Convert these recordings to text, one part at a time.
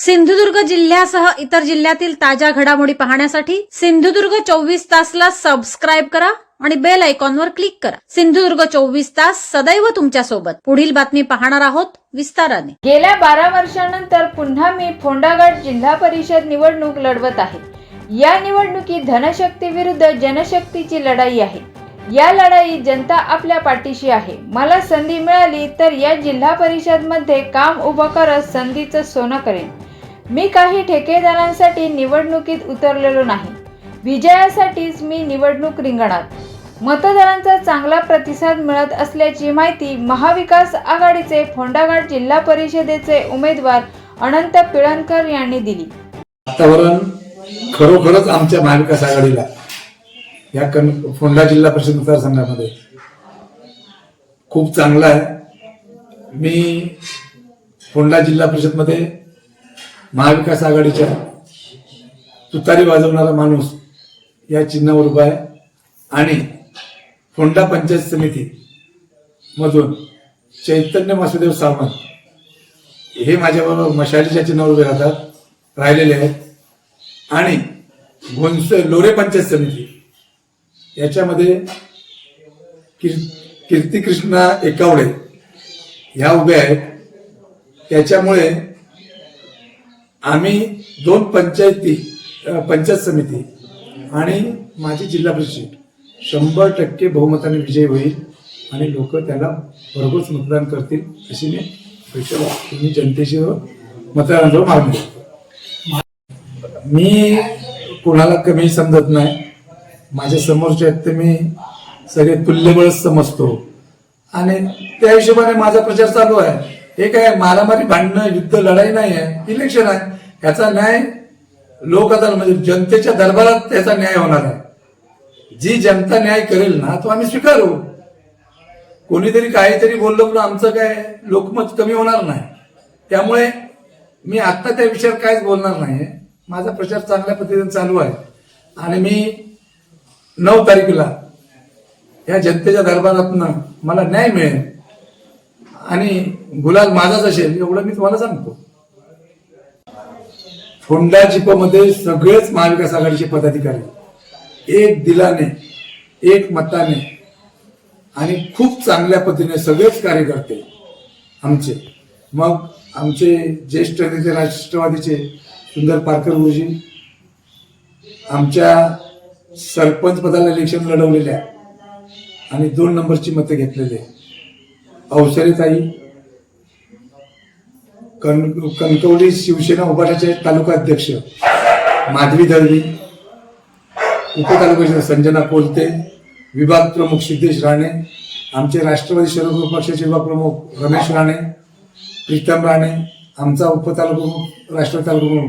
सिंधुदुर्ग जिल्ह्यासह इतर जिल्ह्यातील ताज्या घडामोडी पाहण्यासाठी सिंधुदुर्ग 24 तासला सबस्क्राईब करा आणि बेल आयकॉनवर क्लिक करा। सिंधुदुर्ग 24 तास सदैव तुमच्या सोबत। पुढील बातमी पाहणार आहोत विस्ताराने। गेल्या 12 वर्षांनंतर पुन्हा मी फोंडाघाट जिल्हा परिषद निवडणूक लढवत आहे। या निवडणुकीत धनशक्ती विरुद्ध जनशक्तीची लढाई आहे। या लढाईत जनता आपल्या पाठीशी आहे। मला संधी मिळाली तर या जिल्हा परिषद मध्ये काम उभं करत संधीचं सोनं करेन। मी काही ठेकेदारांसाठी निवडणुकीत उतरलेलो नाही। विजयासाठीच मी निवडणूक रिंगणात। मतदारांचा चांगला प्रतिसाद मिळत असल्याची माहिती महाविकास आघाडीचे फोंडाघाट जिल्हा परिषदेचे उमेदवार अनंत पिळणकर यांनी दिली। वातावरण खरोखरच आमच्या महाविकास आघाडीला या फोंडा जिल्हा परिषद मतदारसंघामध्ये खूप चांगला आहे। मी फोंडा जिल्हा परिषद मध्ये महाविकास आघाडीच्या तुतारी वाजवणारा माणूस या चिन्हावर उभा आहे आणि फोंडा पंचायत समिती मधून चैतन्य वासुदेव सावंत हे माझ्याबरोबर मशालीच्या चिन्हावर उभे राहिलेले आहेत आणि लोरे पंचायत समिती याच्यामध्ये कीर्ती कृष्णा एकावडे ह्या उभे आहेत। त्याच्यामुळे आम्ही दोन पंचायत समिती आणि माझी जिल्हा परिषद 100% बहुमताने विजय होईल आणि लोक त्याला भरघोस मतदान करतील अशी मी अपेक्षा तुम्ही जनतेशी मतदारांजवळ मागणी करतो। मी कोणाला कमी समजत नाही। माझ्या समोरचे आहेत ते मी सगळे तुल्यबळच समजतो आणि त्या हिशोबाने माझा प्रचार चालू आहे। हे काय मारामारी भांडणं युद्ध लढाई नाही आहे, इलेक्शन आहे। याचा न्याय लोक अदालत म्हणजे जनतेच्या दरबारात त्याचा न्याय होणार आहे। जी जनता न्याय करेल ना तो आम्ही स्वीकारू। कोणीतरी काहीतरी बोललो म्हणून आमचं काय लोकमत कमी होणार नाही। त्यामुळे मी आता त्या विषयावर काहीच बोलणार नाही। माझा प्रचार चांगल्या पद्धतीने चालू आहे आणि मी 9 तारखेला या जनतेच्या दरबारातनं मला न्याय मिळेल आणि गुलाल माझाच असेल एवढं मी तुम्हाला सांगतो। फोंडा जिपमध्ये सगळेच महाविकास आघाडीचे पदाधिकारी एक दिलाने एक मताने आणि खूप चांगल्या पद्धतीने सगळेच कार्यकर्ते आमचे मग आमचे ज्येष्ठ नेते राष्ट्रवादीचे सुंदर पारकर गुरुजी आमच्या सरपंच पदाला इलेक्शन लढवलेल्या आणि 2 नंबरची मतं घेतलेले अवसरेताई कणकवली शिवसेना उभाटाचे तालुका अध्यक्ष माधवी दळवी, उपतालुका संजना कोलते, विभाग प्रमुख सिद्धेश राणे, आमचे राष्ट्रवादी शरद पक्षाचे विभाग प्रमुख रमेश राणे, प्रीतम राणे, आमचा उपतालुका राष्ट्रवादी तालुका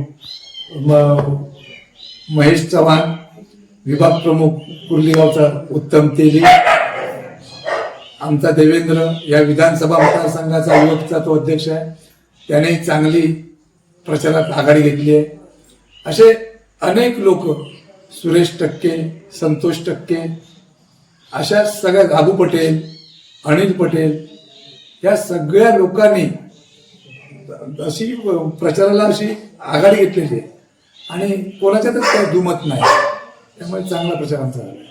महेश चव्हाण, विभाग प्रमुख कुर्लीगावचा उत्तम तेली, आमचा देवेंद्र या विधानसभा मतदारसंघाचा युवकचा तो अध्यक्ष आहे, त्याने चांगली प्रचारात आघाडी घेतली आहे। असे अनेक लोक सुरेश टक्के, संतोष टक्के अशा सगळ्या गाबू पटेल, अनिल पटेल या सगळ्या लोकांनी अशी प्रचाराला अशी आघाडी घेतलेली आहे आणि कोणाच्यातच काही दुमत नाही। त्यामुळे चांगला प्रचार आमचा झाला।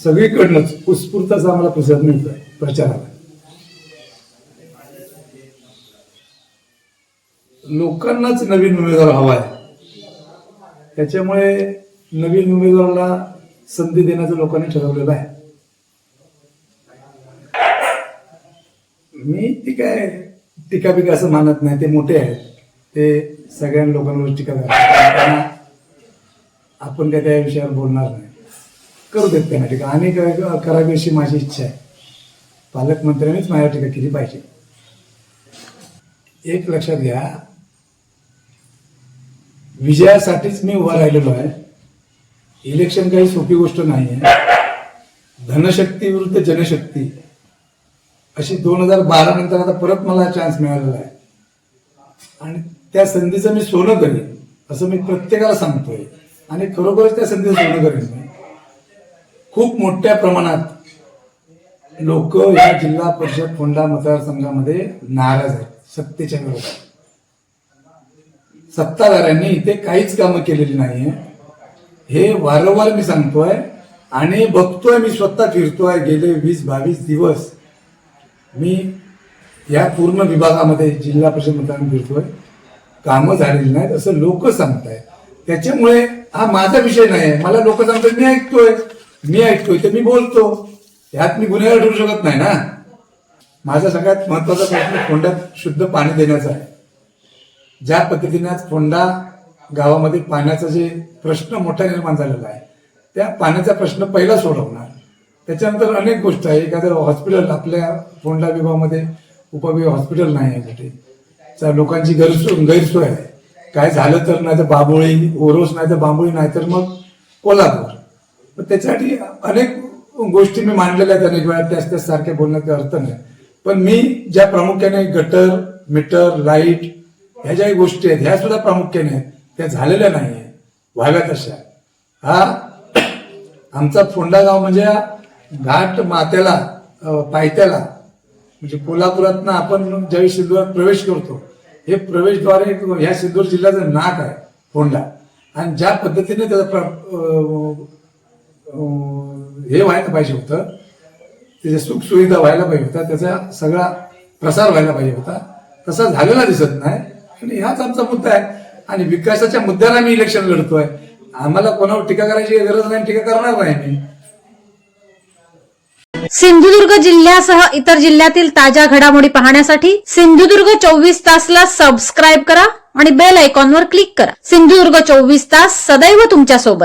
सगळीकडनंच उत्स्फूर्तचा आम्हाला प्रतिसाद मिळतोय प्रचाराला। लोकांनाच नवीन उमेदवार हवा आहे, त्याच्यामुळे नवीन उमेदवाराला संधी देण्याचं लोकांनी ठरवलेलं आहे। मी ती काय टीका बिका असं मानत नाही। ते मोठे आहेत, ते सगळ्या लोकांवर टीका करतात, आपण काय त्या विषयावर बोलणार नाही। करू देत त्यांना टीका आणि करावी अशी माझी इच्छा आहे। पालकमंत्र्यांनीच माझ्या टीका केली पाहिजे। एक लक्षात घ्या, विजयासाठीच मी उभा राहिलेलो आहे। इलेक्शन काही सोपी गोष्ट नाही आहे। धनशक्ती विरुद्ध जनशक्ती अशी 2012 नंतर आता परत मला चान्स मिळालेला आहे आणि त्या संधीचं मी सोनं करेन असं मी प्रत्येकाला सांगतोय आणि खरोखरच त्या संधीचं सोनं करेन। मी खूप मोठ्या प्रमाणात लोक या जिल्हा परिषद फोंडा मतदारसंघामध्ये नाराज आहेत सत्तेच्या विरोधात। सत्ताधाऱ्यांनी इथे काहीच कामं केलेली नाहीये. हे वारंवार मी सांगतोय आणि बघतोय, मी स्वतः फिरतोय. गेले 20-22 दिवस मी या पूर्ण विभागामध्ये जिल्हा परिषद मतदान फिरतोय. कामं झालेली नाहीत असं लोक सांगतायत. त्याच्यामुळे हा माझा विषय नाही आहे. मला लोक सांगतात, मी ऐकतोय तर मी बोलतो. यात मी गुन्हेगार ठरू शकत नाही ना. माझा सगळ्यात महत्वाचा प्रश्न फोंड्यात शुद्ध पाणी देण्याचा आहे. ज्या पद्धतीने आज फोंडा गावामध्ये पाण्याचा जे प्रश्न मोठा निर्माण झालेला आहे, त्या पाण्याचा प्रश्न पहिला सोडवणार. त्याच्यानंतर अनेक गोष्टी आहे. एखादं हॉस्पिटल, आपल्या फोंडा विभागामध्ये उपविभाग हॉस्पिटल नाही आहे कुठे. लोकांची गैरसोय आहे. काय झालं तर नाही तर बाबोळी, ओरोस नाही तर बांबोळी, नाही तर मग कोल्हापूर. त्याच्यासाठी अनेक गोष्टी मी मांडलेल्या आहेत. अनेक वेळा त्याच सारख्या बोलण्याचा अर्थ नाही. पण मी ज्या प्रामुख्याने गटर, मीटर, लाईट ह्या ज्या गोष्टी आहेत, ह्या सुद्धा प्रामुख्याने आहेत, त्या झालेल्या नाहीये, व्हाव्या तशा. हा आमचा फोंडा गाव म्हणजे घाट मात्याला, पायथ्याला, म्हणजे कोल्हापुरातनं आपण ज्यावेळी सिंधुदुर्गात प्रवेश करतो, हे प्रवेशद्वारे ह्या सिंधुदुर्ग जिल्ह्याचं नाक आहे फोंडा. आणि ज्या पद्धतीने त्याचा हे व्हायला पाहिजे होतं, त्याच्या सुखसुविधा व्हायला पाहिजे होता, त्याचा सगळा प्रसार व्हायला पाहिजे होता, तसा झालेला दिसत नाही. आणि हाच आमचा मुद्दा आहे. आणि विकासाच्या मुद्द्याला मी इलेक्शन लढतोय. आम्हाला कोणावर टीका करायची गरज नाही, टीका करणार नाही मी. सिंधुदुर्ग जिल्ह्यासह इतर जिल्ह्यातील ताज्या घडामोडी पाहण्यासाठी सिंधुदुर्ग 24 तासला सबस्क्राईब करा आणि बेल आयकॉनवर क्लिक करा. सिंधुदुर्ग 24 तास सदैव तुमच्या सोबत.